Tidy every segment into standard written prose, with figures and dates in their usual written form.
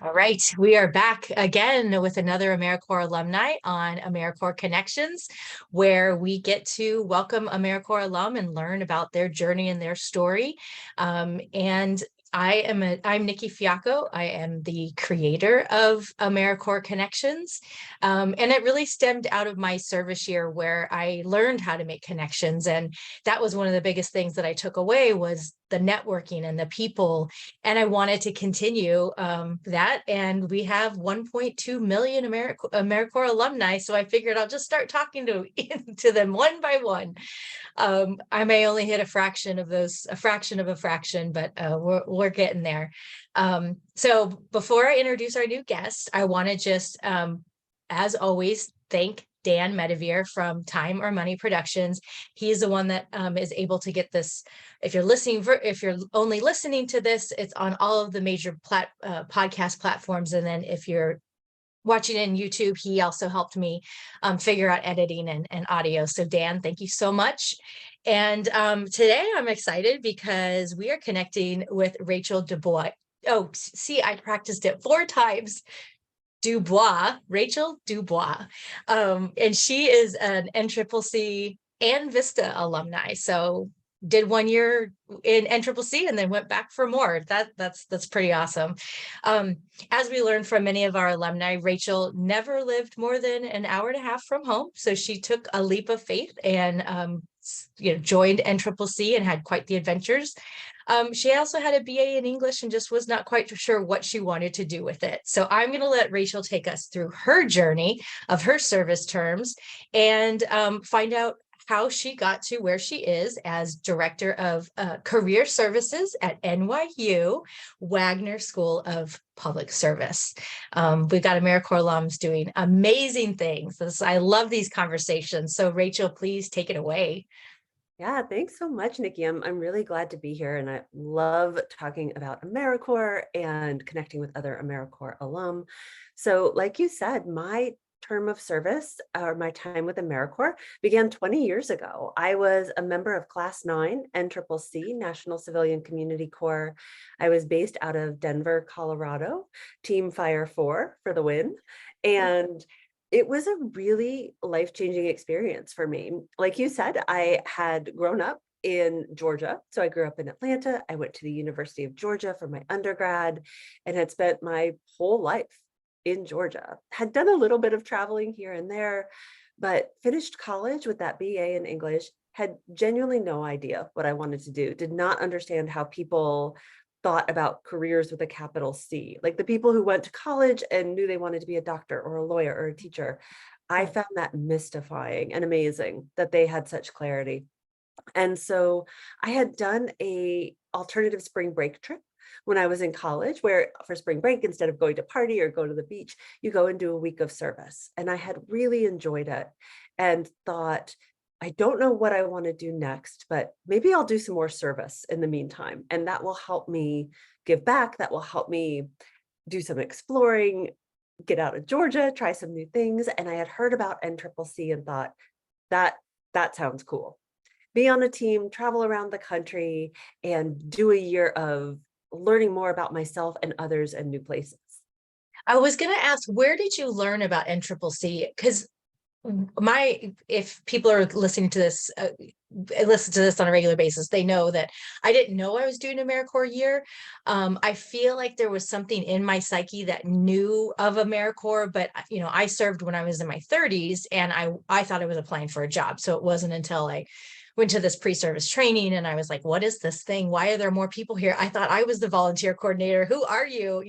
All right, we are back again with another AmeriCorps alumni on AmeriCorps Connections, where we get to welcome AmeriCorps alum and learn about their journey and their story. And I'm Nikki Fiacco. I am the creator of AmeriCorps Connections. And it really stemmed out of my service year where I learned how to make connections. And that was one of the biggest things that I took away was the networking and the people. And I wanted to continue that. And we have 1.2 million AmeriCorps alumni. So I figured I'll just start talking to them one by one. I may only hit a fraction of a fraction, but we're getting there. So before I introduce our new guest, I want to just, as always, thank Dan Medevere from Time or Money Productions. He's the one that is able to get this. If you're only listening to this, it's on all of the major podcast platforms. And then if you're watching in YouTube, he also helped me figure out editing and audio. So Dan, thank you so much. And today I'm excited because we are connecting with Rachel Dubois. Oh, see, I practiced it 4 times. Dubois, Rachel Dubois. And she is an NCCC and Vista alumni. So did 1 year in NCCC and then went back for more. That's pretty awesome. As we learned from many of our alumni, Rachel never lived more than an hour and a half from home. So she took a leap of faith and joined NCCC and had quite the adventures. She also had a BA in English and just was not quite sure what she wanted to do with it. So I'm going to let Rachel take us through her journey of her service terms and find out how she got to where she is as Director of Career Services at NYU Wagner School of Public Service. We've got AmeriCorps alums doing amazing things. I love these conversations. So Rachel, please take it away. Yeah, thanks so much, Nikki. I'm really glad to be here, and I love talking about AmeriCorps and connecting with other AmeriCorps alum. So like you said, my term of service or my time with AmeriCorps began 20 years ago. I was a member of Class 9 NCCC, National Civilian Community Corps. I was based out of Denver, Colorado, Team Fire 4 for the win. And it was a really life-changing experience for me. Like you said, I had grown up in Georgia. So I grew up in Atlanta. I went to the University of Georgia for my undergrad and had spent my whole life in Georgia. Had done a little bit of traveling here and there, but finished college with that BA in English, had genuinely no idea what I wanted to do, did not understand how people thought about careers with a capital C. Like the people who went to college and knew they wanted to be a doctor or a lawyer or a teacher. I found that mystifying and amazing that they had such clarity. And so I had done a alternative spring break trip when I was in college, where for spring break, instead of going to party or go to the beach, you go and do a week of service. And I had really enjoyed it and thought, I don't know what I want to do next, but maybe I'll do some more service in the meantime. And that will help me give back. That will help me do some exploring, get out of Georgia, try some new things. And I had heard about NCCC and thought, that sounds cool. Be on a team, travel around the country, and do a year of learning more about myself and others and new places. I was going to ask, where did you learn about NCCC? Because if people are listening to this, listen to this on a regular basis, they know that I didn't know I was doing AmeriCorps year. I feel like there was something in my psyche that knew of AmeriCorps, but I served when I was in my 30s and I thought I was applying for a job. So it wasn't until I went to this pre-service training and I was like, what is this thing? Why are there more people here? I thought I was the volunteer coordinator. Who are you?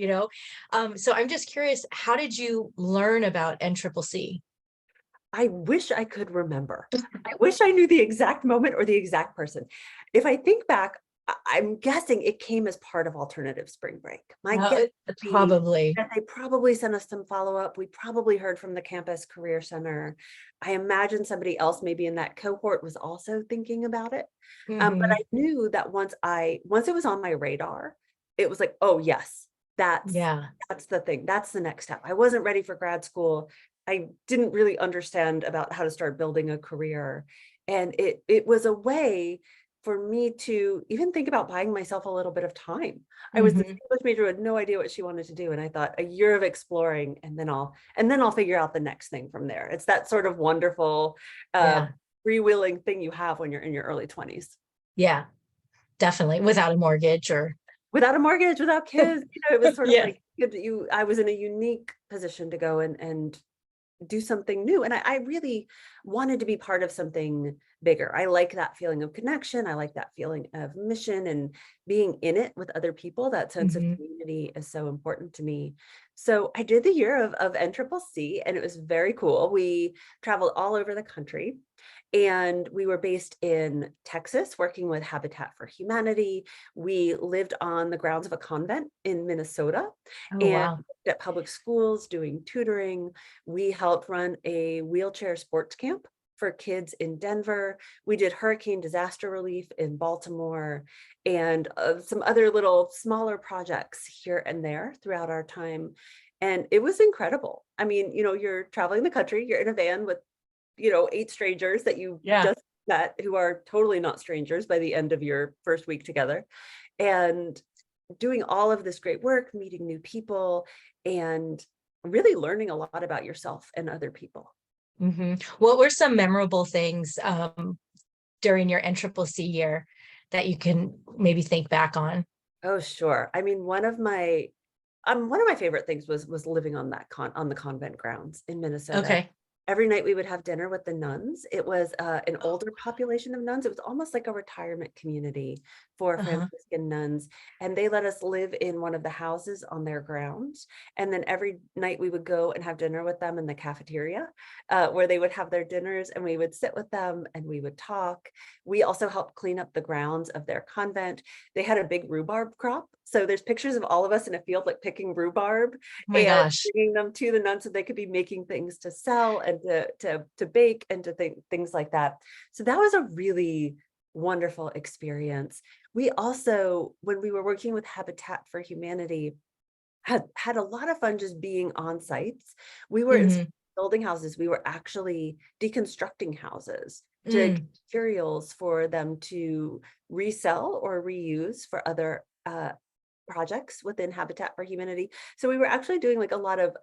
So I'm just curious, how did you learn about NCCC? I wish I could remember. I wish I knew the exact moment or the exact person. If I think back, I'm guessing it came as part of alternative spring break. My guess would be Probably. that they probably sent us some follow-up. We probably heard from the campus career center. I imagine somebody else maybe in that cohort was also thinking about it. But I knew that once it was on my radar, it was like, oh yes, that's the thing. That's the next step. I wasn't ready for grad school. I didn't really understand about how to start building a career. And it was a way for me to even think about buying myself a little bit of time. I was this Mhm. English major who had no idea what she wanted to do. And I thought a year of exploring and then I'll figure out the next thing from there. It's that sort of wonderful Yeah. freewheeling thing you have when you're in your early 20s. Yeah, definitely. Without a mortgage or Without a mortgage, without kids, it was sort of yeah. like I was in a unique position to go and do something new. And I really wanted to be part of something bigger. I like that feeling of connection. I like that feeling of mission and being in it with other people. That sense of Mhm. community is so important to me. So I did the year of NCCC and it was very cool. We traveled all over the country and we were based in Texas working with Habitat for Humanity. We lived on the grounds of a convent in Minnesota Oh, and wow. at public schools doing tutoring. We helped run a wheelchair sports camp for kids in Denver. We did hurricane disaster relief in Baltimore and some other little smaller projects here and there throughout our time. And it was incredible. I mean, you're traveling the country, you're in a van with, 8 strangers that you Yeah. just met who are totally not strangers by the end of your first week together. And doing all of this great work, meeting new people, and really learning a lot about yourself and other people. Mhm. What were some memorable things during your NCCC year that you can maybe think back on? Oh, sure. I mean, one of my favorite things was living on on the convent grounds in Minnesota. Okay. Every night we would have dinner with the nuns. It was an older population of nuns. It was almost like a retirement community for Uh-huh. Franciscan nuns. And they let us live in one of the houses on their grounds. And then every night we would go and have dinner with them in the cafeteria, where they would have their dinners and we would sit with them and we would talk. We also helped clean up the grounds of their convent. They had a big rhubarb crop. So there's pictures of all of us in a field like picking rhubarb Oh my and gosh. bringing them to the nuns so they could be making things to sell and to bake and to things like that. So that was a really wonderful experience. We also, when we were working with Habitat for Humanity, had a lot of fun just being on sites. We were instead Mhm. of building houses, we were actually deconstructing houses to get Mm. materials for them to resell or reuse for other projects within Habitat for Humanity. So we were actually doing like a lot of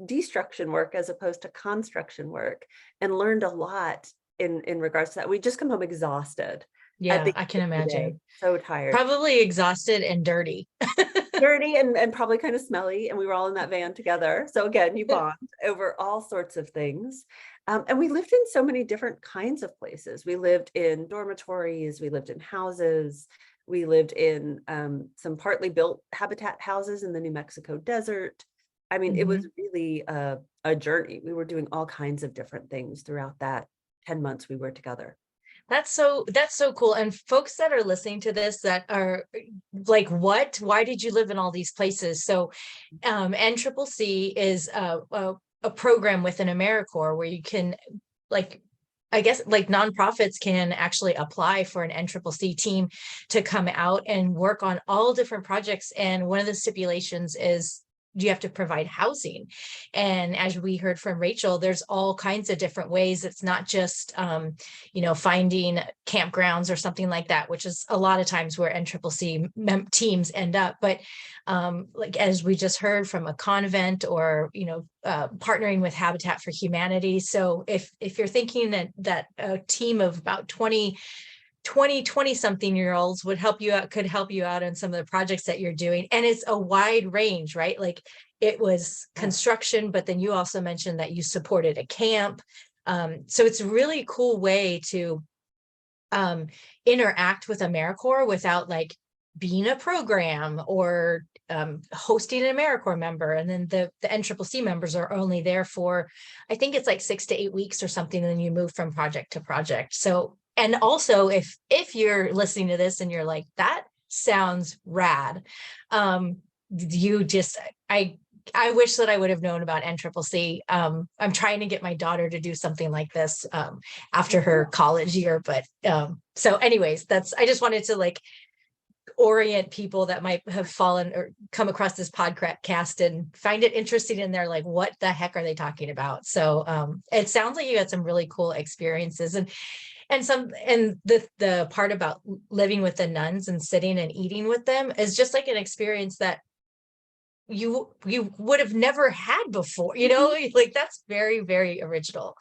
destruction work as opposed to construction work, and learned a lot in regards to that. We just come home exhausted at Yeah, the I end can of the day, imagine. so tired, Probably exhausted and dirty. dirty, and probably kind of smelly. And we were all in that van together. So again, you bond over all sorts of things. And we lived in so many different kinds of places. We lived in dormitories, we lived in houses, we lived in some partly built habitat houses in the New Mexico desert. I mean, it was Mhm. really a journey. We were doing all kinds of different things throughout that 10 months we were together. That's so cool. And folks that are listening to this that are like, what? Why did you live in all these places? So NCCC is a program within AmeriCorps where you can, like, I guess, like, nonprofits can actually apply for an NCCC team to come out and work on all different projects. And one of the stipulations is you have to provide housing. And as we heard from Rachel, there's all kinds of different ways. It's not just, finding campgrounds or something like that, which is a lot of times where NCCC teams end up. But like, as we just heard, from a convent or partnering with Habitat for Humanity. So if you're thinking that a team of about 20 something year olds would help you out, could help you out on some of the projects that you're doing, and it's a wide range, right? Like, it was Yeah. construction, but then you also mentioned that you supported a camp. So it's a really cool way to um, interact with AmeriCorps without, like, being a program or hosting an AmeriCorps member. And then the NCCC members are only there for, I think it's like 6 to 8 weeks or something, and then you move from project to project. So, and also, if you're listening to this and you're like, that sounds rad, you just, I wish that I would have known about NCCC. I'm trying to get my daughter to do something like this after her college year. But so anyways, I just wanted to, like, orient people that might have fallen or come across this podcast and find it interesting, and they're like, what the heck are they talking about? So it sounds like you had some really cool experiences. And the part about living with the nuns and sitting and eating with them is just like an experience that you would have never had before, like that's very, very original.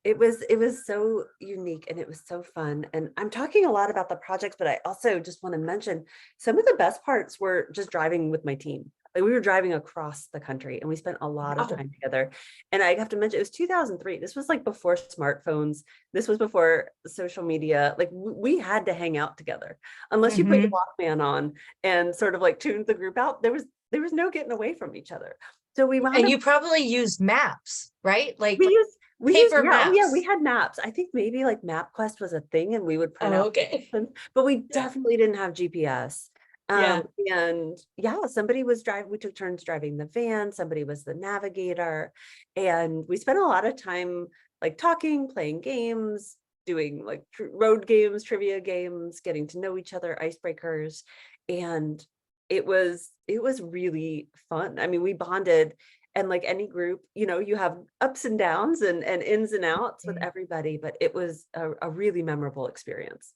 It was so unique and it was so fun. And I'm talking a lot about the projects, but I also just want to mention some of the best parts were just driving with my team. Like we were driving across the country and we spent a lot of Wow. time together. And I have to mention, it was 2003. This was like before smartphones. This was before social media. Like we had to hang out together. Unless you put your Walkman on and sort of like tuned the group out, there was no getting away from each other. So we wound And up you probably used maps, right? Like we used, paper yeah, oh yeah, we maps. had maps. I think maybe like MapQuest was a thing and we would print Oh, out okay. directions, but we Yeah. definitely didn't have GPS. Yeah. And yeah, somebody was driving, we took turns driving the van, somebody was the navigator, and we spent a lot of time like talking, playing games, doing like road games, trivia games, getting to know each other, icebreakers, and it was really fun. I mean, we bonded, and like any group, you have ups and downs and ins and outs with Mm. everybody, but it was a really memorable experience.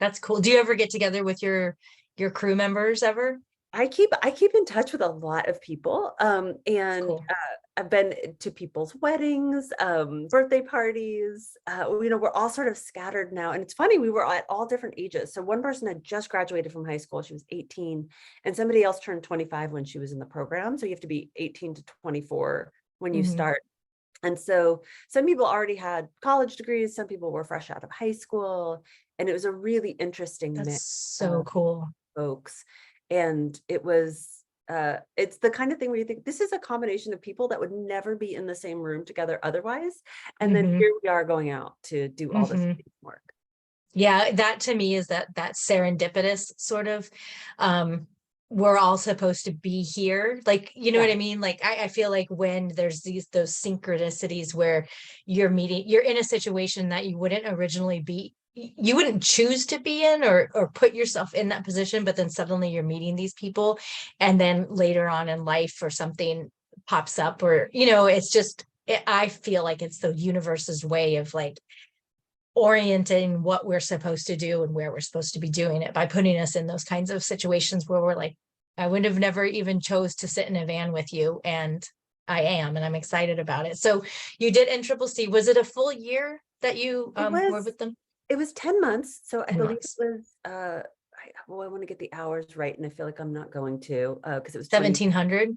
That's cool. Do you ever get together with your crew members ever? I keep in touch with a lot of people, That's and cool. I've been to people's weddings, birthday parties. We're all sort of scattered now, and it's funny, we were at all different ages. So one person had just graduated from high school; she was 18, and somebody else turned 25 when she was in the program. So you have to be 18 to 24 when you Mhm. start. And so some people already had college degrees, some people were fresh out of high school, and it was a really interesting That's mix so of cool. folks. And it's the kind of thing where you think this is a combination of people that would never be in the same room together otherwise. And then Hmm. here we are going out to do all this Hmm. work. Yeah, that to me is that serendipitous sort of, um, we're all supposed to be here. Like, you know what Yeah. I mean? Like, I feel like when there's those synchronicities where you're in a situation that you wouldn't originally be, you wouldn't choose to be in or put yourself in that position, but then suddenly you're meeting these people, and then later on in life or something pops up, or, it's just, I feel like it's the universe's way of like orienting what we're supposed to do and where we're supposed to be doing it by putting us in those kinds of situations where we're like, I would have never even chose to sit in a van with you, and I am, and I'm excited about it. So you did NCCC. Was it a full year that you It were was with them? it was 10 months. So I 10 believe it months. was I want to get the hours right, and I feel like I'm not going to, because it was 1700.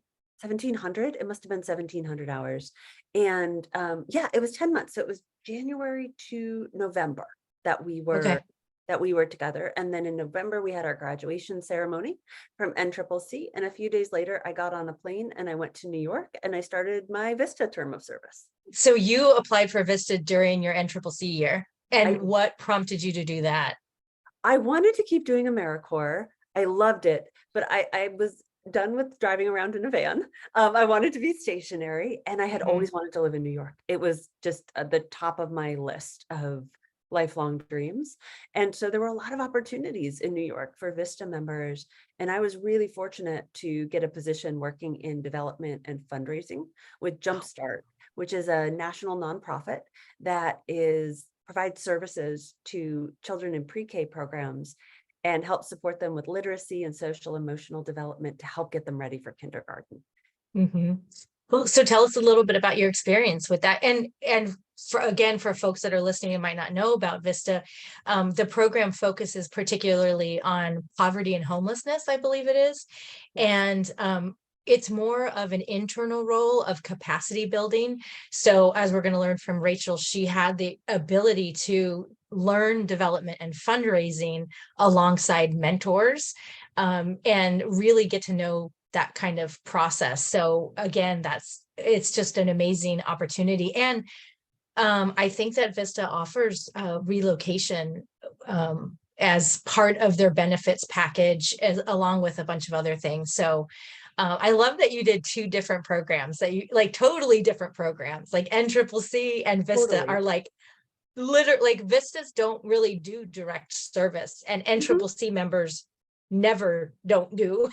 1700. It must have been 1700 hours. And yeah, it was 10 months. So it was January to November that we Okay. were that we were together. And then in November we had our graduation ceremony from NCCC. And a few days later I got on a plane and I went to New York and I started my Vista term of service. So you applied for Vista during your NCCC year. I And what prompted you to do that? I wanted to keep doing AmeriCorps. I loved it, but I was done with driving around in a van. I wanted to be stationary, and I had Mhm. always wanted to live in New York. It was just the top of my list of lifelong dreams. And so there were a lot of opportunities in New York for Vista members. And I was really fortunate to get a position working in development and fundraising with Jumpstart, which is a national nonprofit that provides services to children in pre-K programs and help support them with literacy and social emotional development to help get them ready for kindergarten. Mm-hmm. Well, so tell us a little bit about your experience with that. And for folks that are listening and might not know about Vista, the program focuses particularly on poverty and homelessness, I believe it is. Yes. And it's more of an internal role of capacity building. So as we're going to learn from Rachel, she had the ability to learn development and fundraising alongside mentors, and really get to know that kind of process. So again, it's just an amazing opportunity. And I think that Vista offers relocation as part of their benefits package, along with a bunch of other things. So I love that you did two different programs, that you like, totally different programs. Like NCCC and Vista Totally. are like literally, like Vistas don't really do direct service, and Mhm. NCCC members don't do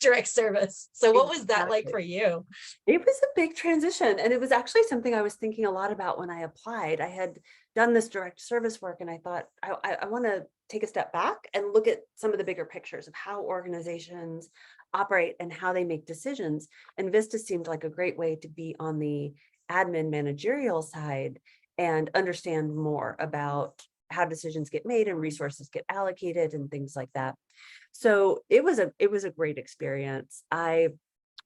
direct service. So what was that like for Exactly. you? It was a big transition, and it was actually something I was thinking a lot about when I applied. I had done this direct service work, and I thought I want to take a step back and look at some of the bigger pictures of how organizations operate and how they make decisions. And Vista seemed like a great way to be on the admin managerial side and understand more about how decisions get made and resources get allocated and things like that. So it was a great experience. I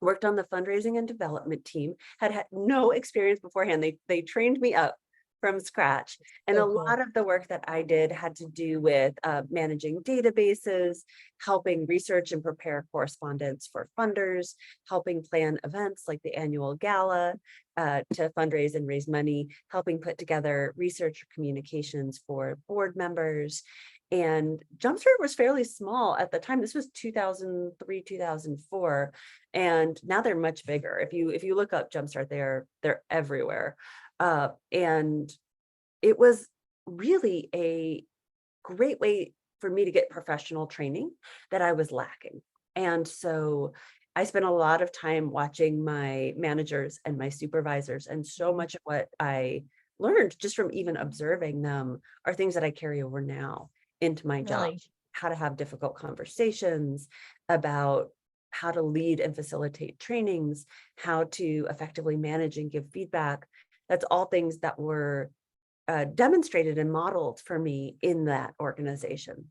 worked on the fundraising and development team, had no experience beforehand. They trained me up from scratch. And So a cool. lot of the work that I did had to do with managing databases, helping research and prepare correspondence for funders, helping plan events like the annual gala to fundraise and raise money, helping put together research communications for board members. And Jumpstart was fairly small at the time. This was 2003, 2004. And now they're much bigger. If you look up Jumpstart, they're everywhere. And it was really a great way for me to get professional training that I was lacking. And so I spent a lot of time watching my managers and my supervisors, and so Mhm. much of what I learned just from even observing them are things that I carry over now into my job. Really? How to have difficult conversations about how to lead and facilitate trainings, how to effectively manage and give feedback. That's all things that were demonstrated and modeled for me in that organization.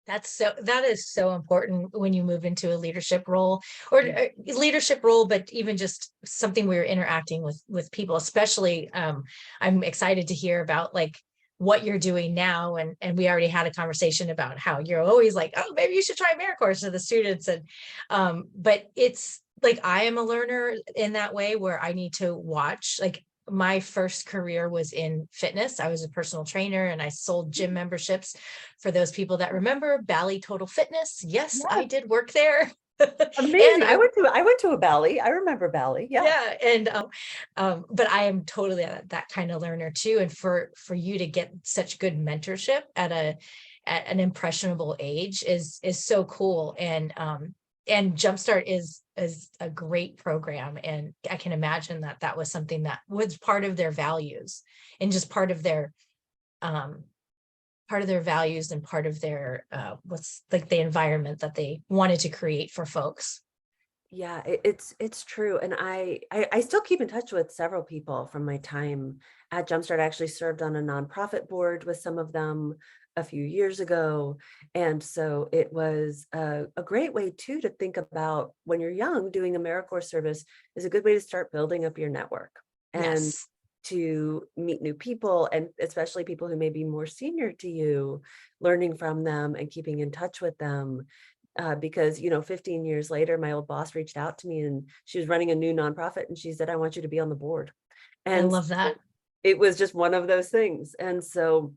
That is so important when you move into a leadership role, or leadership role, but even just something where you're interacting with people, especially I'm excited to hear about like what you're doing now. And we already had a conversation about how you're always like, oh, maybe you should try AmeriCorps to the students. And but it's like I am a learner in that way where I need to watch. Like my first career was in fitness. I was a personal trainer and I sold gym memberships for those people that remember Bally Total Fitness. Yes, I Yeah, did work there. And amazing. I went to a Bally. I remember Bally. Yeah. yeah, and but I am totally that kind of learner too. And for you to get such good mentorship at an impressionable age is so cool. And Jumpstart is a great program, and I can imagine that that was something that was part of their values, and just um part of their values and part of their what's like the environment that they wanted to create for folks. Yeah, it's true. And I still keep in touch with several people from my time at Jumpstart. I actually served on a nonprofit board with some of them a few years ago. And so it was a great way too to think about when you're young, doing AmeriCorps service is a good way to start building up your network and Yes. to meet new people, and especially people who may be more senior to you, learning from them and keeping in touch with them. Because 15 years later, my old boss reached out to me, and she was running a new nonprofit, and she said, I want you to be on the board. I And love so that. it was just one of those things. And so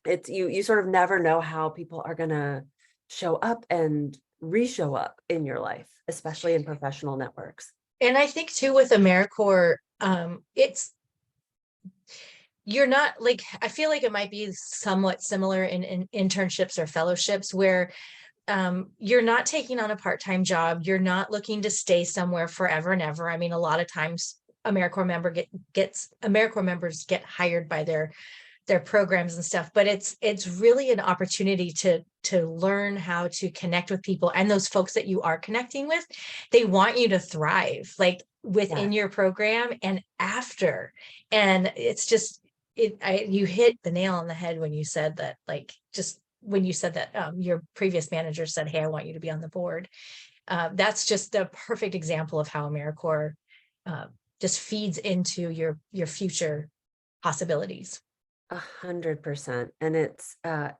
it's you sort of never know how people are gonna show up and re-show up in your life, especially in professional networks. And I think too with AmeriCorps, it's you're not like I feel like it might be somewhat similar in internships or fellowships where you're not taking on a part-time job. You're not looking to stay somewhere forever and ever. I mean, a lot of times AmeriCorps members get hired by their programs and stuff, but it's really an opportunity to learn how to connect with people, and those folks that you are connecting with, they want you to thrive like Yeah. within your program and after. And it's just you hit the nail on the head when you said that, like just when you said that your previous manager said, hey, I want you to be on the board. That's just a perfect example of how AmeriCorps uh, just feeds into your future possibilities. 100%. And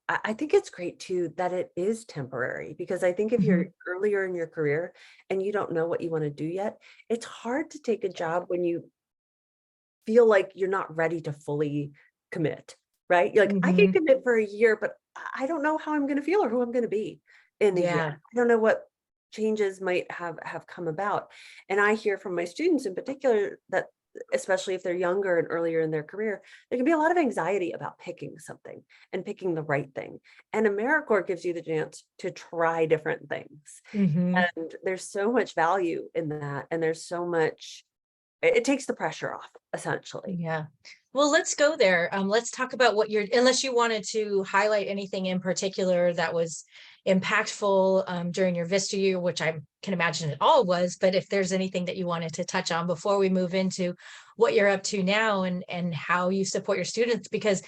I think it's great too that it is temporary, because I think if you're Mhm. earlier in your career and you don't know what you want to do yet, it's hard to take a job when you feel like you're not ready to fully commit, right? You're like, I can Mhm. commit for a year, but I don't know how I'm going to feel or who I'm going to be in a year. Yeah. I don't know what changes might have come about. And I hear from my students in particular that especially if they're younger and earlier in their career, there can be a lot of anxiety about picking something and picking the right thing. And AmeriCorps gives you the chance to try different things. Mhm. And there's so much value in that. And there's so much, it takes the pressure off, essentially. Yeah. Well, let's go there. Let's talk about what you're, unless you wanted to highlight anything in particular that was impactful during your Vista year, which I can imagine it all was, but if there's anything that you wanted to touch on before we move into what you're up to now and how you support your students, because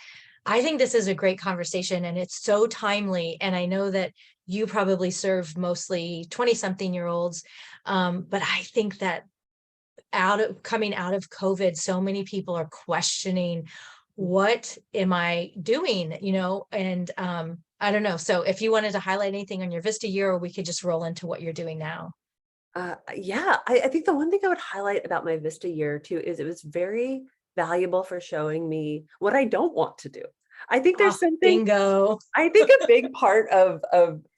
I think this is a great conversation and it's so timely. And I know that you probably serve mostly 20-something-year-olds, but I think that coming out of COVID, so many people are questioning, what am I doing? And I don't know. So if you wanted to highlight anything on your Vista year, or we could just roll into what you're doing now. Yeah, I think the one thing I would highlight about my Vista year too is it was very valuable for showing me what I don't want to do. I think Oh, there's something bingo. I think a big part of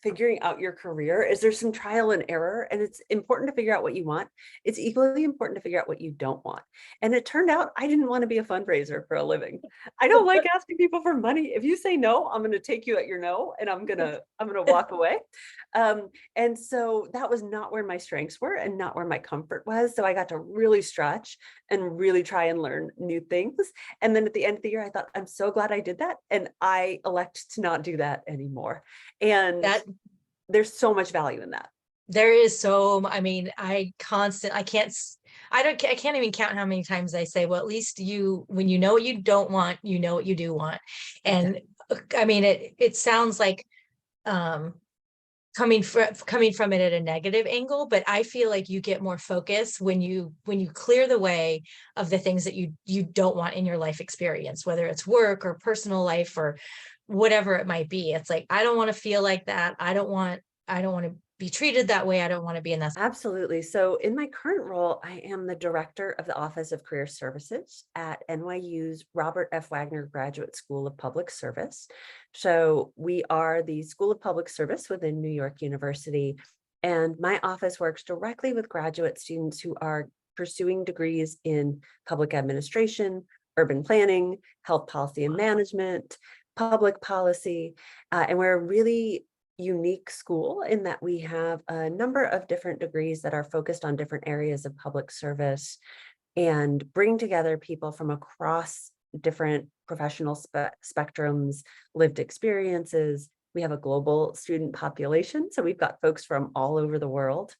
figuring out your career is there's some trial and error, and it's important to figure out what you want. It's equally important to figure out what you don't want. And it turned out I didn't want to be a fundraiser for a living. I don't like asking people for money. If you say no, I'm going to take you at your no, and I'm gonna walk away. And so that was not where my strengths were and not where my comfort was. So I got to really stretch and really try and learn new things. And then at the end of the year, I thought, I'm so glad I did that. And I elect to not do that anymore. And That there's so much value in that. there is so, I mean, I can't even count how many times I say, well, at least when you know what you don't want, you know what you do want. And Exactly. I mean, it sounds like, um, coming from it at a negative angle, but I feel like you get more focus when you clear the way of the things that you don't want in your life experience, whether it's work or personal life or whatever it might be. It's like, I don't want to feel like that. I don't want to be treated that way. I don't want to be in that. Absolutely. So in my current role, I am the director of the Office of Career Services at NYU's Robert F. Wagner Graduate School of Public Service. So we are the School of Public Service within New York University, and my office works directly with graduate students who are pursuing degrees in public administration, urban planning, health policy and management, public policy, and we're really unique school in that we have a number of different degrees that are focused on different areas of public service and bring together people from across different professional spectrums, lived experiences. We have a global student population, so we've got folks from all over the world.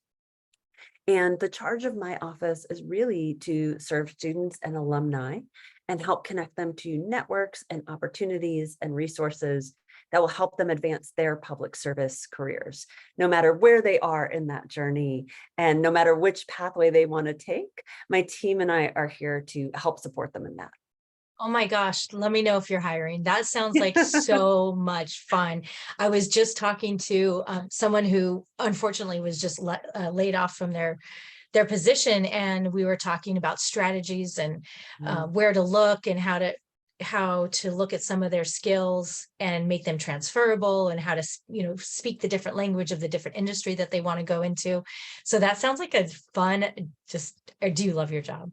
And the charge of my office is really to serve students and alumni and help connect them to networks and opportunities and resources that will help them advance their public service careers, no matter where they are in that journey and no matter which pathway they want to take. My team and I are here to help support them in that. Oh my gosh, let me know if you're hiring. That sounds like so much fun. I was just talking to someone who unfortunately was just laid off from their position, and we were talking about strategies and Mm. where to look and how to look at some of their skills and make them transferable, and how to speak the different language of the different industry that they want to go into. So that sounds like a fun, do you love your job?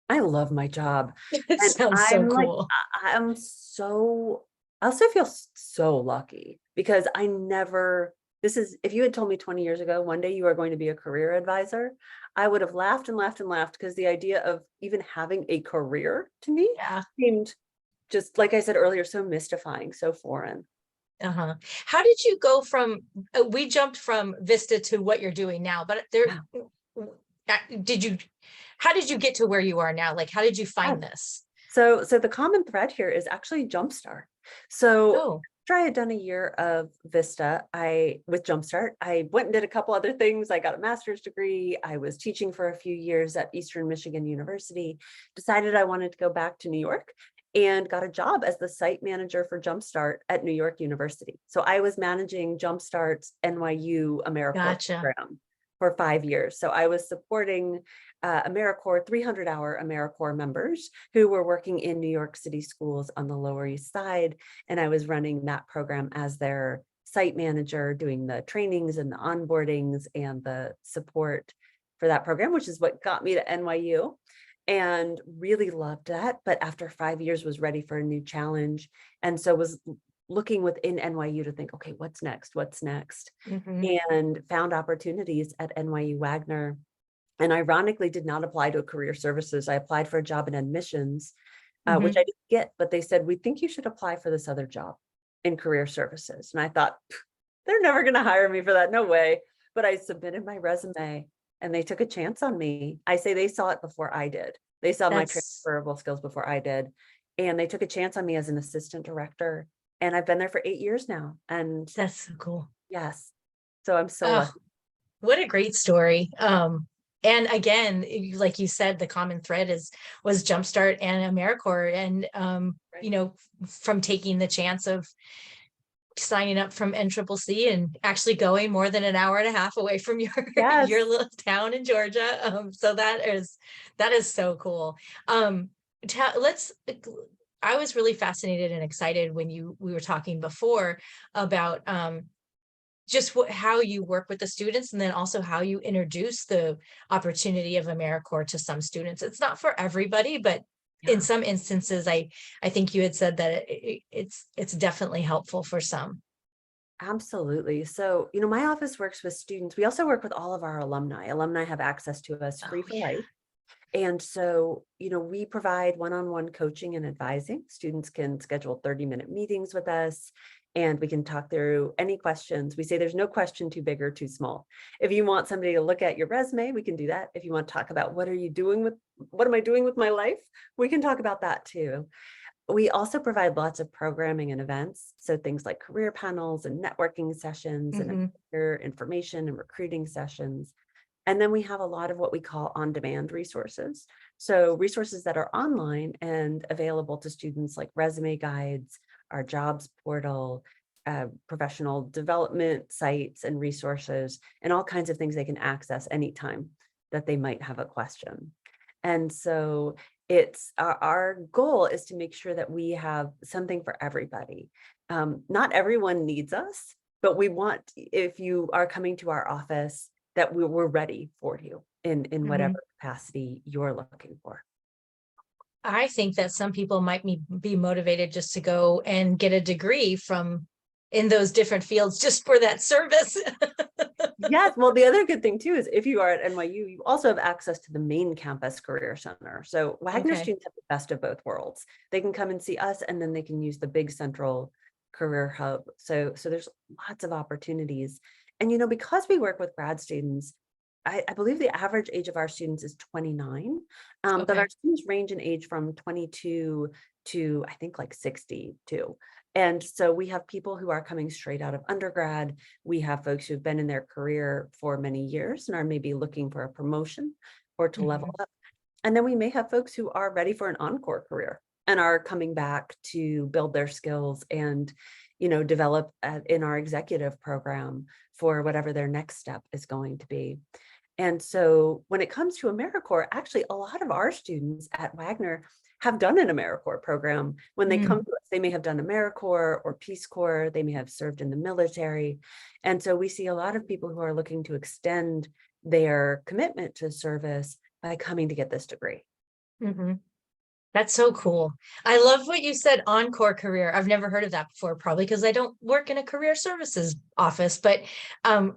I love my job. It And sounds so I'm like, cool. I'm so, I also feel so lucky because if you had told me 20 years ago, one day you are going to be a career advisor, I would have laughed and laughed and laughed because the idea of even having a career to me Yeah. seemed, just like I said earlier, so mystifying, so foreign. Uh-huh. How did you go from, we jumped from Vista to what you're doing now, but Yeah. did you, how did you get to where you are now? Like, how did you Yeah. find this? So the common thread here is actually Jumpstart. So Oh, after I had done a year of Vista, with Jumpstart, I went and did a couple other things. I got a master's degree. I was teaching for a few years at Eastern Michigan University, decided I wanted to go back to New York and got a job as the site manager for Jumpstart at New York University. So I was managing Jumpstart's NYU AmeriCorps gotcha. program for 5 years. So I was supporting AmeriCorps 300-hour AmeriCorps members who were working in New York City schools on the Lower East Side. And I was running that program as their site manager, doing the trainings and the onboardings and the support for that program, which is what got me to NYU. and really loved that. But after 5 years was ready for a new challenge. And so was looking within NYU to think, okay, what's next? What's next? Hmm. And found opportunities at NYU Wagner. And ironically, did not apply to a career services. I applied for a job in admissions, which I Hmm. didn't get, but they said, we think you should apply for this other job in career services. And I thought, they're never going to hire me for that. No way. But I submitted my resume and they took a chance on me. I say they saw it before I did. They saw my That's transferable skills before I did. And they took a chance on me as an assistant director. And I've been there for 8 years now. And that's so cool. yes, so I'm so Oh, lucky. what a great story. And again, like you said, the common thread was Jumpstart and AmeriCorps, and Right. from taking the chance of signing up from NCCC and actually going more than an hour and a half away from your your Yes. little town in Georgia. So that is so cool. Um, let's. I was really fascinated and excited when we were talking before about just how you work with the students, and then also how you introduce the opportunity of AmeriCorps to some students. It's not for everybody, but in Yeah. some instances, I think you had said that it's definitely helpful for some. Absolutely. So, my office works with students. We also work with all of our alumni. Alumni have access to us free Oh for yeah. life. And so, we provide one-on-one coaching and advising. Students can schedule 30-minute meetings with us and we can talk through any questions. We say there's no question too big or too small. If you want somebody to look at your resume, we can do that. If you want to talk about what am I doing with my life? We can talk about that too. We also provide lots of programming and events. So things like career panels and networking sessions and Hmm. employer information and recruiting sessions. And then we have a lot of what we call on-demand resources. So resources that are online and available to students, like resume guides, our jobs portal, professional development sites and resources, and all kinds of things they can access anytime that they might have a question. And so it's our goal is to make sure that we have something for everybody. Not everyone needs us, but we want, if you are coming to our office, that we're ready for you in Hmm. whatever capacity you're looking for. I think that some people might be motivated just to go and get a degree from in those different fields just for that service. Yes, well, the other good thing too is if you are at NYU, you also have access to the main campus career center. So Wagner Okay. students have the best of both worlds. They can come and see us, and then they can use the big central career hub. So there's lots of opportunities. And because we work with grad students, I believe the average age of our students is 29, but our Okay. students range in age from 22 to I think like 62. And so we have people who are coming straight out of undergrad. We have folks who've been in their career for many years and are maybe looking for a promotion or to level Hmm. up. And then we may have folks who are ready for an encore career and are coming back to build their skills and develop in our executive program for whatever their next step is going to be. And so when it comes to AmeriCorps, actually a lot of our students at Wagner have done an AmeriCorps program. When they come to us, they may have done AmeriCorps or Peace Corps, they may have served in the military. And so we see a lot of people who are looking to extend their commitment to service by coming to get this degree. Hmm. That's so cool. I love what you said, encore career. I've never heard of that before, probably because I don't work in a career services office, but um,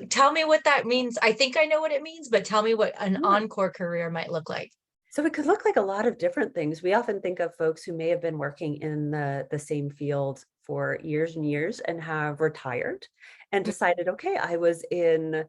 tell me what that means. I think I know what it means, but tell me what an Sure. encore career might look like. So it could look like a lot of different things. We often think of folks who may have been working in the same field for years and years and have retired and decided, okay, I was in,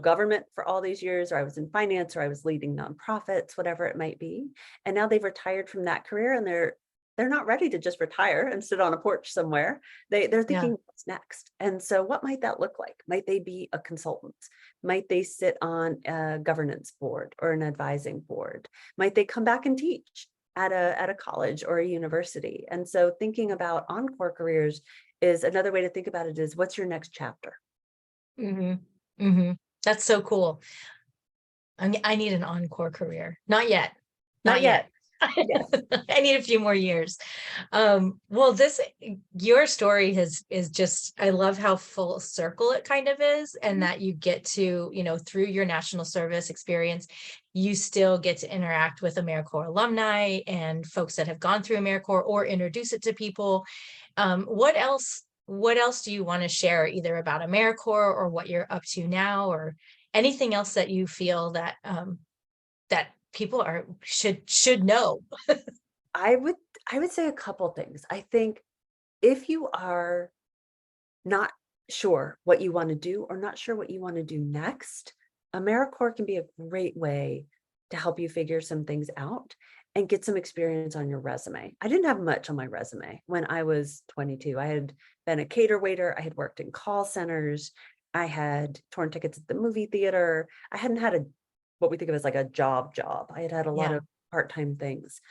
government for all these years, or I was in finance, or I was leading nonprofits, whatever it might be. And now they've retired from that career and they're not ready to just retire and sit on a porch somewhere. They're Yeah. thinking, what's next? And so what might that look like? Might they be a consultant? Might they sit on a governance board or an advising board? Might they come back and teach at a college or a university? And so thinking about encore careers is another way to think about it is, what's your next chapter? Hmm. Hmm. That's so cool. I need an encore career. Not yet. Not Not yet. yet. Yes. I need a few more years. Well, your story is just, I love how full circle it kind of is, and that you get to, through your national service experience, you still get to interact with AmeriCorps alumni and folks that have gone through AmeriCorps or introduce it to people. What else do you want to share, either about AmeriCorps or what you're up to now, or anything else that you feel that people should know? I would I would say a couple things. I think if you are not sure what you want to do or not sure what you want to do next, AmeriCorps can be a great way to help you figure some things out and get some experience on your resume. I didn't have much on my resume when I was 22. I had been a cater waiter, I had worked in call centers, I had torn tickets at the movie theater. I hadn't had a what we think of as like a job. I had had a lot Yeah. of part-time things.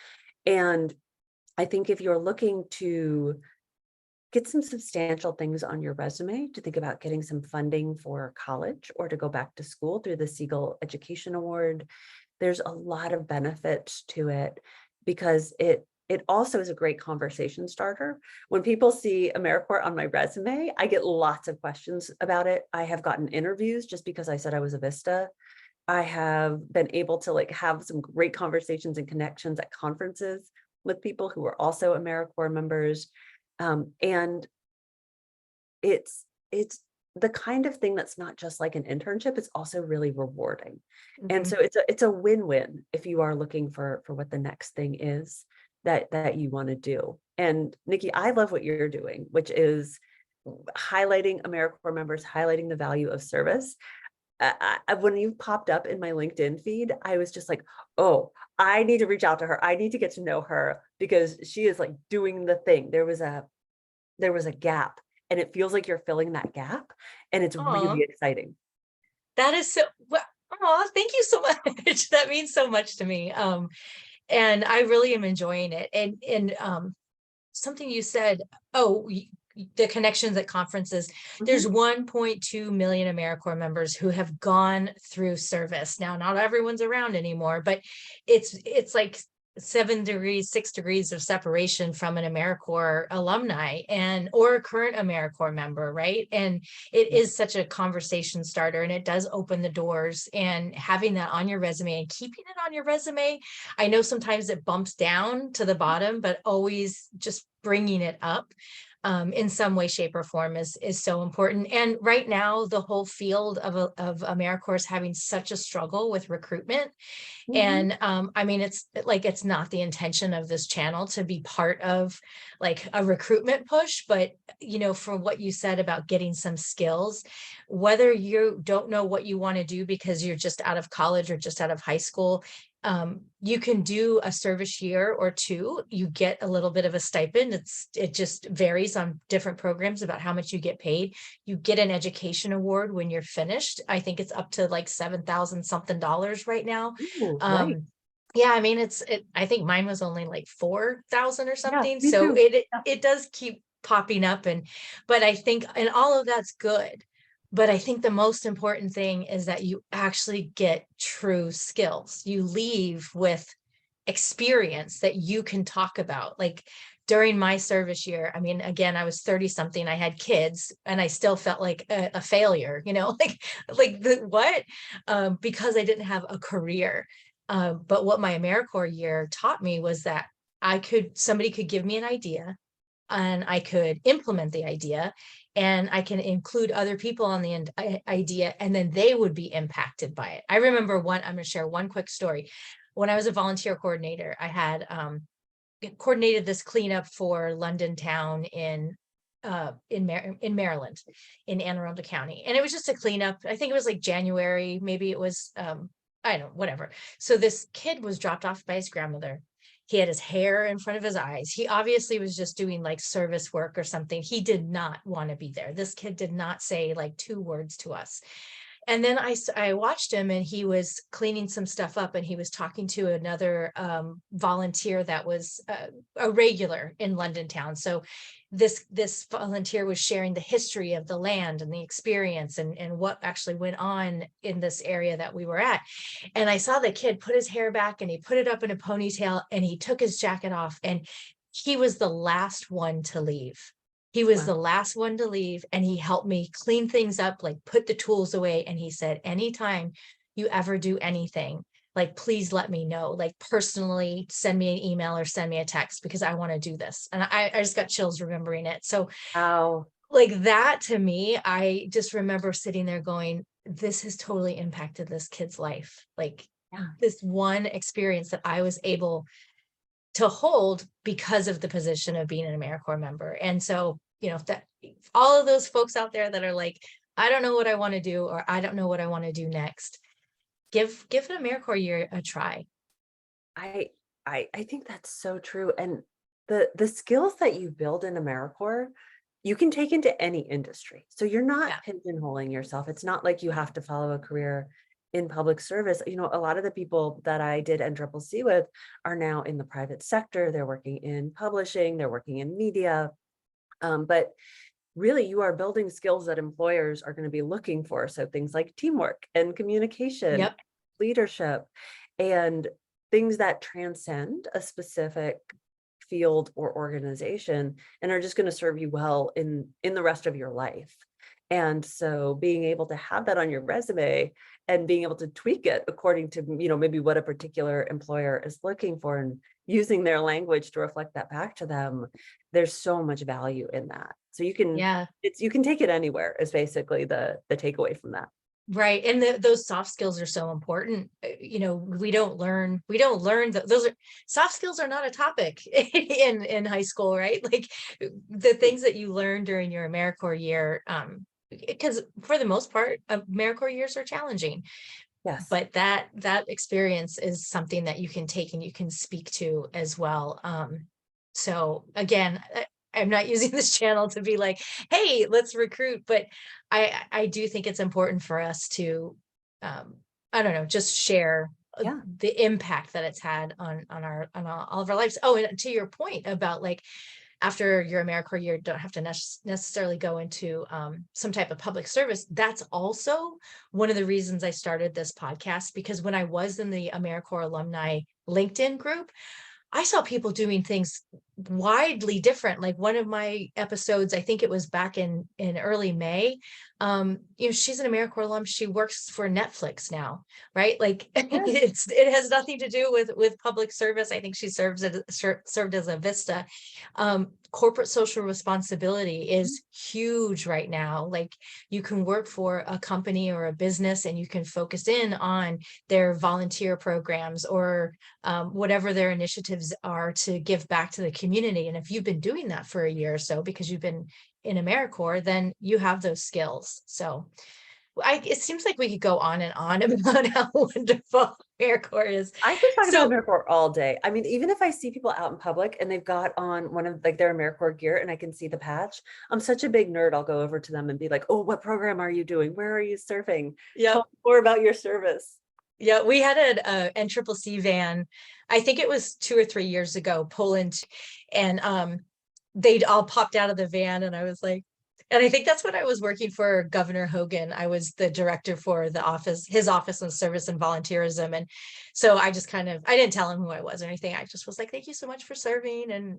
And I think if you're looking to get some substantial things on your resume, to think about getting some funding for college or to go back to school through the Siegel Education Award, there's a lot of benefits to it because it also is a great conversation starter. When people see AmeriCorps on my resume, I get lots of questions about it. I have gotten interviews just because I said I was a Vista. I have been able to like have some great conversations and connections at conferences with people who are also AmeriCorps members. And it's the kind of thing that's not just like an internship, it's also really rewarding. And Mhm. so it's a win-win if you are looking for what the next thing is that you want to do. And Nikki, I love what you're doing, which is highlighting AmeriCorps members, highlighting the value of service. When you popped up in my LinkedIn feed, I was just like, oh, I need to reach out to her. I need to get to know her because she is like doing the thing. There was a gap and it feels like you're filling that gap and it's Aw, really exciting. that is so well. Oh, thank you so much. That means so much to me. And I really am enjoying it. And something you said, oh, the connections at conferences. Mhm. There's 1.2 million AmeriCorps members who have gone through service. Now, not everyone's around anymore, but it's like 7 degrees, 6 degrees of separation from an AmeriCorps alumni and or a current AmeriCorps member, right? And it Yeah. is such a conversation starter, and it does open the doors. And having that on your resume and keeping it on your resume, I know sometimes it bumps down to the bottom, but always just bringing it up in some way, shape, or form is so important. And right now, the whole field of AmeriCorps is having such a struggle with recruitment. Mhm. And I mean, it's not the intention of this channel to be part of like a recruitment push, but for what you said about getting some skills, whether you don't know what you want to do because you're just out of college or just out of high school, you can do a service year or two. You get a little bit of a stipend. It just varies on different programs about how much you get paid. You get an education award when you're finished. I think it's up to like 7,000 something dollars right now. Ooh, right. um yeah, I mean, I think mine was only like 4,000 or Yeah, something, me so too. it Yeah. it does keep popping up. But I think, and all of that's good, but I think the most important thing is that you actually get true skills. You leave with experience that you can talk about. Like during my service year, I mean, again, I was 30 something, I had kids, and I still felt like a failure, like the what? Because I didn't have a career. But what my AmeriCorps year taught me was that somebody could give me an idea, and I could implement the idea, and I can include other people on the idea, and then they would be impacted by it. I remember I'm going to share one quick story. When I was a volunteer coordinator, I had coordinated this cleanup for London Town in Maryland, in Anne Arundel County. And it was just a cleanup. I think it was like January, maybe it was, I don't know, whatever. So this kid was dropped off by his grandmother. He had his hair in front of his eyes. He obviously was just doing like service work or something. He did not want to be there. This kid did not say like two words to us. And then I watched him, and he was cleaning some stuff up, and he was talking to another volunteer that was a regular in London town. So this volunteer was sharing the history of the land and the experience and what actually went on in this area that we were at. And I saw the kid put his hair back, and he put it up in a ponytail, and he took his jacket off, and he was the last one to leave. He was Wow. the last one to leave, and he helped me clean things up, like put the tools away. And he said, anytime you ever do anything, like, please let me know, like personally send me an email or send me a text, because I want to do this. And I just got chills remembering it. So Wow. like that, to me, I just remember sitting there going, this has totally impacted this kid's life. Like Yeah. this one experience that I was able to hold because of the position of being an AmeriCorps member. And so, that all of those folks out there that are like, I don't know what I want to do, or I don't know what I want to do next, give an AmeriCorps year a try. I I think that's so true. And the skills that you build in AmeriCorps, you can take into any industry. So you're not Yeah. pigeonholing yourself. It's not like you have to follow a career in public service. A lot of the people that I did NCCC with are now in the private sector. They're working in publishing, they're working in media. But really, you are building skills that employers are going to be looking for. So things like teamwork and communication, Yep. leadership, and things that transcend a specific field or organization and are just going to serve you well in the rest of your life. And so being able to have that on your resume and being able to tweak it according to, maybe what a particular employer is looking for, and using their language to reflect that back to them, there's so much value in that. So Yeah. you can take it anywhere is basically the takeaway from that. Right. And those soft skills are so important. Those are soft skills are not a topic in high school, right? Like the things that you learn during your AmeriCorps year, because for the most part, AmeriCorps years are challenging, Yes. but that experience is something that you can take and you can speak to as well. So again, I'm not using this channel to be like, hey, let's recruit, but I do think it's important for us to, I don't know, just share Yeah. the impact that it's had on all of our lives. Oh, and to your point about like, after your AmeriCorps year, don't have to necessarily go into some type of public service. That's also one of the reasons I started this podcast, because when I was in the AmeriCorps Alumni LinkedIn group, I saw people doing things widely different. Like one of my episodes, I think it was back in early May. She's an AmeriCorps alum. She works for Netflix now, right? Like Yes. it has nothing to do with public service. I think she served as a Vista. Corporate social responsibility is huge right now. Like you can work for a company or a business, and you can focus in on their volunteer programs or whatever their initiatives are to give back to the community. And if you've been doing that for a year or so because you've been in AmeriCorps, then you have those skills. So it seems like we could go on and on about how wonderful AmeriCorps is. I could talk about So AmeriCorps all day. I mean, even if I see people out in public and they've got on one of like their AmeriCorps gear and I can see the patch, I'm such a big nerd. I'll go over to them and be like, oh, what program are you doing? Where are you serving? yeah, Tell me more about your service. yeah, we had an NCCC van, I think it was 2 or 3 years ago, Poland, and they'd all popped out of the van, and I was like, and I think that's when I was working for Governor Hogan. I was the director for his office on service and volunteerism. And so I just I didn't tell him who I was or anything. I just was like, thank you so much for serving. And,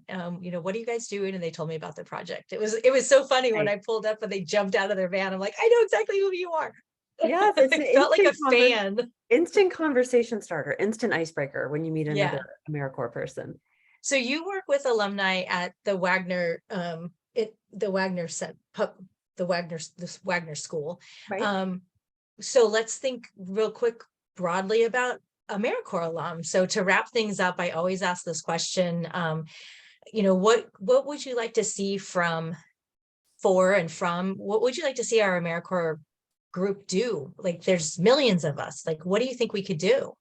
what are you guys doing? And they told me about the project. It was so funny when Right. I pulled up and they jumped out of their van. I'm like, I know exactly who you are. Yes, it's an I felt like a fan. instant conversation starter, instant icebreaker when you meet Yeah. another AmeriCorps person. So you work with alumni at the Wagner, the Wagner set, this Wagner school. Right. Um, so let's think real quick broadly about AmeriCorps alum. So to wrap things up, I always ask this question. What would you like to see what would you like to see our AmeriCorps group do? Like there's millions of us. Like, what do you think we could do?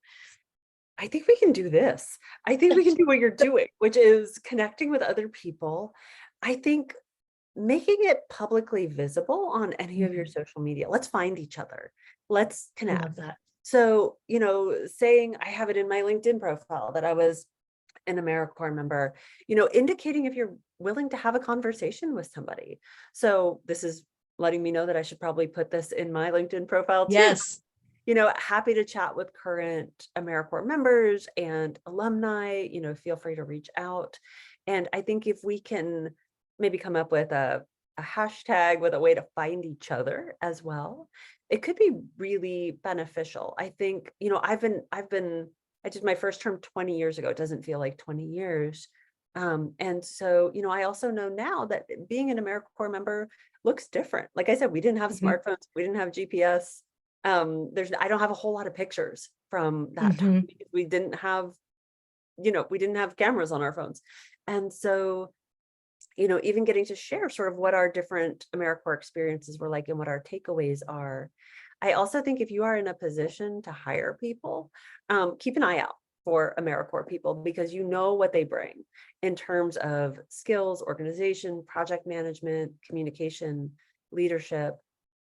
I think we can do this. I think we can do what you're doing, which is connecting with other people. I think making it publicly visible on any of your social media. Let's find each other. Let's I connect. love that. So, saying I have it in my LinkedIn profile that I was an AmeriCorps member, indicating if you're willing to have a conversation with somebody. So this is letting me know that I should probably put this in my LinkedIn profile too. Yes. Happy to chat with current AmeriCorps members and alumni, feel free to reach out. And I think if we can maybe come up with a hashtag with a way to find each other as well, it could be really beneficial. I think, I did my first term 20 years ago. It doesn't feel like 20 years. And so, I also know now that being an AmeriCorps member looks different. Like I said, we didn't have Mhm. smartphones, we didn't have GPS. I don't have a whole lot of pictures from that time Mhm. because we didn't have cameras on our phones. And so, even getting to share sort of what our different AmeriCorps experiences were like and what our takeaways are. I also think if you are in a position to hire people, keep an eye out for AmeriCorps people because you know what they bring in terms of skills, organization, project management, communication, leadership.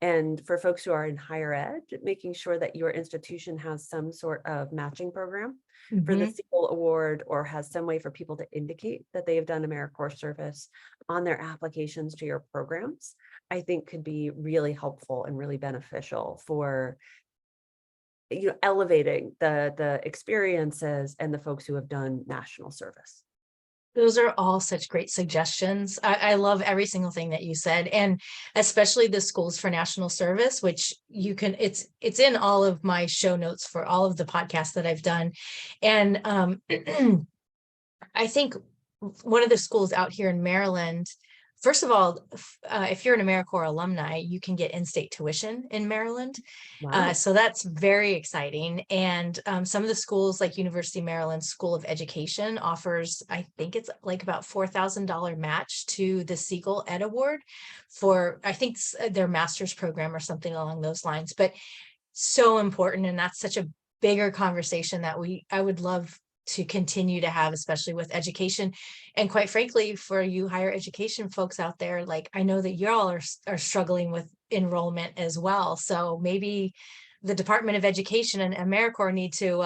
And for folks who are in higher ed, making sure that your institution has some sort of matching program for the Mhm. Siegel Award or has some way for people to indicate that they have done AmeriCorps service on their applications to your programs, I think could be really helpful and really beneficial for elevating the experiences and the folks who have done national service. Those are all such great suggestions. I love every single thing that you said, and especially the schools for national service, which you can, it's in all of my show notes for all of the podcasts that I've done. And I think one of the schools out here in Maryland, first of all, if you're an AmeriCorps alumni, you can get in-state tuition in Maryland. Wow. So that's very exciting. And some of the schools like University of Maryland School of Education offers, I think it's like about $4,000 match to the Siegel Ed Award for, I think their master's program or something along those lines, but so important. And that's such a bigger conversation that I would love to continue to have, especially with education. And quite frankly, for you higher education folks out there, like I know that y'all are struggling with enrollment as well. So maybe the Department of Education and AmeriCorps need to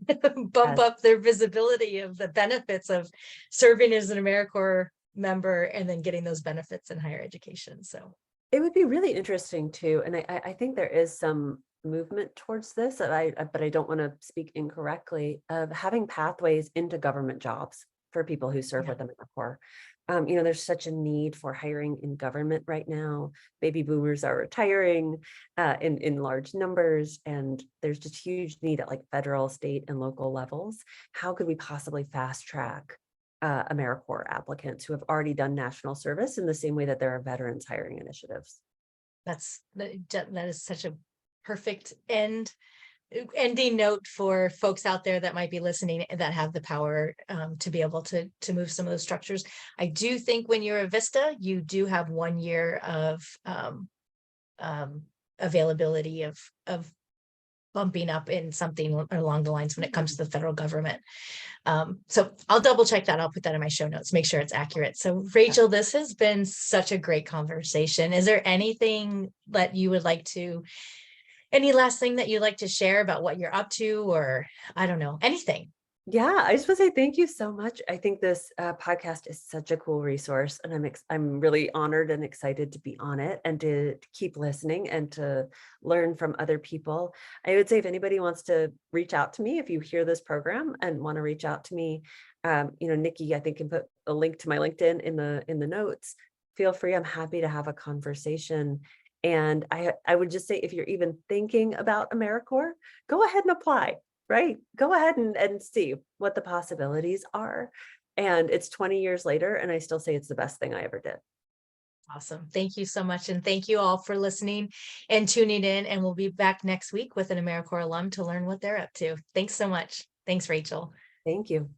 bump Yes. up their visibility of the benefits of serving as an AmeriCorps member and then getting those benefits in higher education. So It would be really interesting too, and I think there is some movement towards this, but I don't want to speak incorrectly, of having pathways into government jobs for people who serve yeah, with AmeriCorps. There's such a need for hiring in government right now. Baby boomers are retiring in large numbers, and there's just huge need at like federal, state, and local levels. How could we possibly fast track AmeriCorps applicants who have already done national service in the same way that there are veterans hiring initiatives? that is such a perfect ending note for folks out there that might be listening that have the power to be able to move some of those structures. I do think when you're a Vista, you do have 1 year of um, availability of bumping up in something along the lines when it comes to the federal government. So I'll double check that. I'll put that in my show notes, make sure it's accurate. So Rachel, this has been such a great conversation. Is there anything that you would like to, any last thing that you'd like to share about what you're up to, or I don't know, anything? Yeah, I just want to say thank you so much. I think this podcast is such a cool resource, and I'm really honored and excited to be on it and to keep listening and to learn from other people. I would say if anybody wants to reach out to me, if you hear this program and want to reach out to me, Nikki, I think can put a link to my LinkedIn in the notes. Feel free. I'm happy to have a conversation. And I would just say if you're even thinking about AmeriCorps, go ahead and apply. Right. Go ahead and see what the possibilities are. And it's 20 years later, and I still say it's the best thing I ever did. Awesome. Thank you so much. And thank you all for listening and tuning in. And we'll be back next week with an AmeriCorps alum to learn what they're up to. Thanks so much. Thanks, Rachel. Thank you.